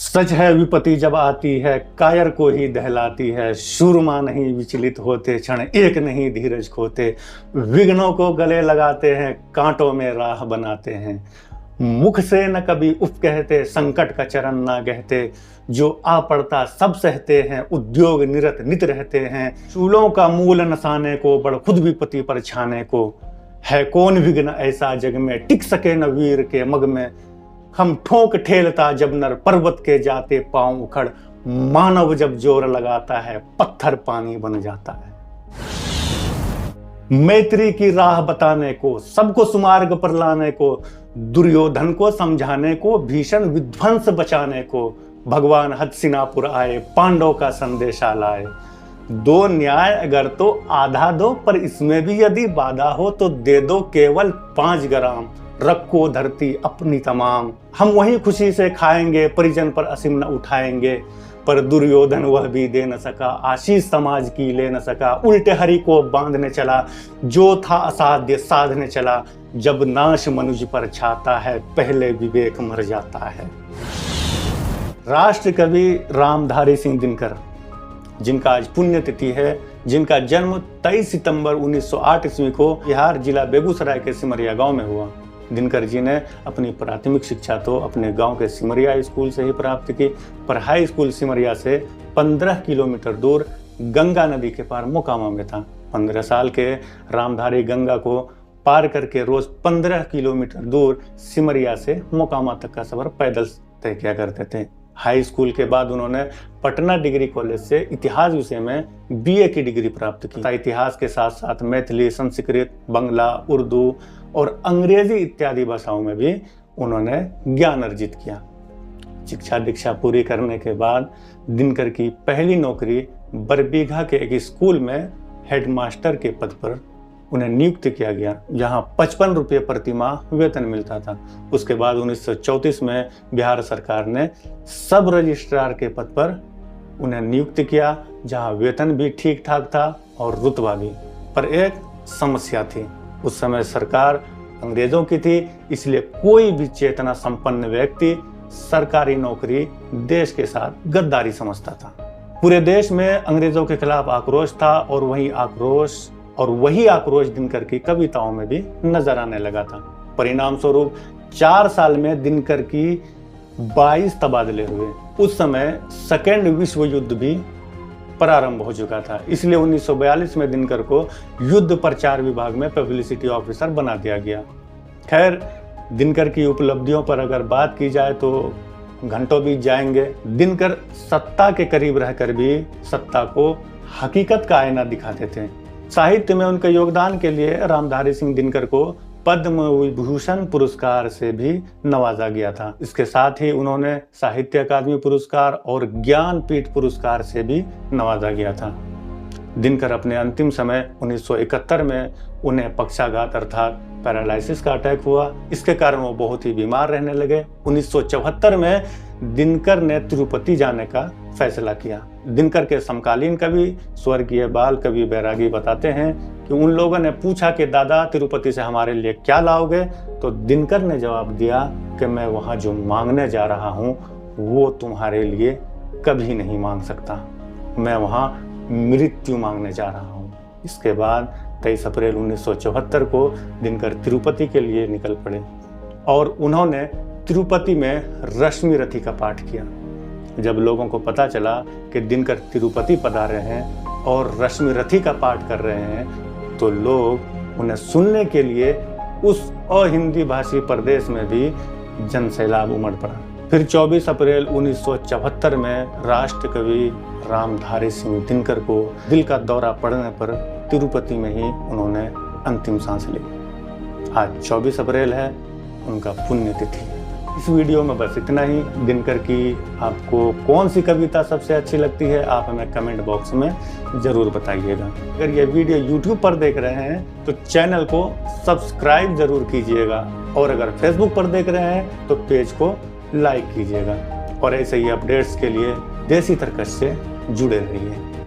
सच है विपत्ति जब आती है कायर को ही दहलाती है। शूरमा नहीं विचलित होते, क्षण एक नहीं धीरज खोते। विघ्नों को गले लगाते हैं, कांटों में राह बनाते हैं। मुख से न कभी उफ कहते, संकट का चरण ना गहते। जो आ पड़ता सब सहते हैं, उद्योग निरत नित रहते हैं। चूलों का मूल नसाने को, बड़ खुद विपत्ति पर छाने को। है कौन विघ्न ऐसा जग में, टिक सके न वीर के मग में। हम ठोक ठेलता जब नर, पर्वत के जाते पांव उखड़। मानव जब जोर लगाता है, पत्थर पानी बन जाता है। मैत्री की राह बताने को, सबको सुमार्ग पर लाने को। दुर्योधन को समझाने को, भीषण विध्वंस बचाने को। भगवान हस्तिनापुर आए, पांडव का संदेशा लाए। दो न्याय अगर तो आधा दो, पर इसमें भी यदि बाधा हो तो दे दो केवल 5 ग्राम। रखो धरती अपनी तमाम, हम वही खुशी से खाएंगे, परिजन पर असीम न उठाएंगे। पर दुर्योधन वह भी दे न सका, आशीष समाज की ले न सका। उल्टे हरि को बांधने चला, जो था असाध्य साधने चला। जब नाश मनुष्य पर छाता है, पहले विवेक मर जाता है। राष्ट्र कवि रामधारी सिंह दिनकर, जिनका आज पुण्यतिथि है, जिनका जन्म 23 सितंबर 1908 ईस्वी को बिहार जिला बेगूसराय के सिमरिया गांव में हुआ। दिनकर जी ने अपनी प्राथमिक शिक्षा तो अपने गांव के सिमरिया स्कूल से ही प्राप्त की, पर हाई स्कूल सिमरिया से 15 किलोमीटर दूर गंगा नदी के पार मोकामा में था। 15 साल के रामधारी गंगा को पार करके रोज 15 किलोमीटर दूर सिमरिया से मोकामा तक का सफर पैदल तय किया करते थे। हाई स्कूल के बाद उन्होंने पटना डिग्री कॉलेज से इतिहास विषय में BA की डिग्री प्राप्त की। इतिहास के साथ साथ मैथिली, संस्कृत, बंगला, उर्दू और अंग्रेजी इत्यादि भाषाओं में भी उन्होंने ज्ञान अर्जित किया। शिक्षा दीक्षा पूरी करने के बाद दिनकर की पहली नौकरी बरबीघा के एक स्कूल में हेडमास्टर के पद पर उन्हें नियुक्त किया गया, जहां 55 रुपये प्रति माह वेतन मिलता था। उसके बाद 1934 में बिहार सरकार ने सब रजिस्ट्रार के पद पर उन्हें नियुक्त किया, जहां वेतन भी ठीक ठाक था और रुतबा भी। पर एक समस्या थी, उस समय सरकार अंग्रेजों की थी, इसलिए कोई भी चेतना संपन्न व्यक्ति सरकारी नौकरी देश के साथ गद्दारी समझता था। पूरे देश में अंग्रेजों के खिलाफ आक्रोश था और वही आक्रोश दिनकर की कविताओं में भी नजर आने लगा था। परिणाम स्वरूप 4 साल में दिनकर की 22 तबादले हुए। उस समय सेकेंड विश्व युद्ध भी प्रारंभ हो चुका था, इसलिए 1942 में दिनकर को युद्ध प्रचार विभाग में पब्लिसिटी ऑफिसर बना दिया गया। खैर, दिनकर की उपलब्धियों पर अगर बात की जाए तो घंटों बीत जाएंगे। दिनकर सत्ता के करीब रहकर भी सत्ता को हकीकत का आईना दिखाते थे। साहित्य में उनके योगदान के लिए रामधारी सिंह दिनकर को पद्म विभूषण पुरस्कार से भी नवाजा गया था। इसके साथ ही उन्होंने साहित्य अकादमी पुरस्कार और ज्ञानपीठ पुरस्कार से भी नवाजा गया था। दिनकर अपने अंतिम समय 1971 में उन्हें पक्षाघात अर्थात पैरालिसिस का अटैक हुआ। इसके कारण वो बहुत ही बीमार रहने लगे। 1974 में दिनकर ने तिरुपति जाने का फैसला किया। दिनकर के समकालीन कवि स्वर्गीय बाल कवि बैरागी बताते हैं कि उन लोगों ने पूछा कि दादा तिरुपति से हमारे लिए क्या लाओगे, तो दिनकर ने जवाब दिया कि मैं वहाँ जो मांगने जा रहा हूँ वो तुम्हारे लिए कभी नहीं मांग सकता, मैं वहाँ मृत्यु मांगने जा रहा हूँ। इसके बाद 23 अप्रैल 1974 को दिनकर तिरुपति के लिए निकल पड़े और उन्होंने तिरुपति में रश्मि रथी का पाठ किया। जब लोगों को पता चला कि दिनकर तिरुपति पधारे हैं और रश्मि रथी का पाठ कर रहे हैं, तो लोग उन्हें सुनने के लिए उस अहिंदी भाषी प्रदेश में भी जनसैलाब उमड़ पड़ा। फिर 24 अप्रैल 1974 में राष्ट्र कवि रामधारी सिंह दिनकर को दिल का दौरा पड़ने पर तिरुपति में ही उन्होंने अंतिम सांस ली। आज 24 अप्रैल है, उनका पुण्यतिथि। इस वीडियो में बस इतना ही। दिनकर की आपको कौन सी कविता सबसे अच्छी लगती है, आप हमें कमेंट बॉक्स में ज़रूर बताइएगा। अगर ये वीडियो YouTube पर देख रहे हैं तो चैनल को सब्सक्राइब ज़रूर कीजिएगा, और अगर Facebook पर देख रहे हैं तो पेज को लाइक कीजिएगा। और ऐसे ही अपडेट्स के लिए देसी तरकश से जुड़े रहिए।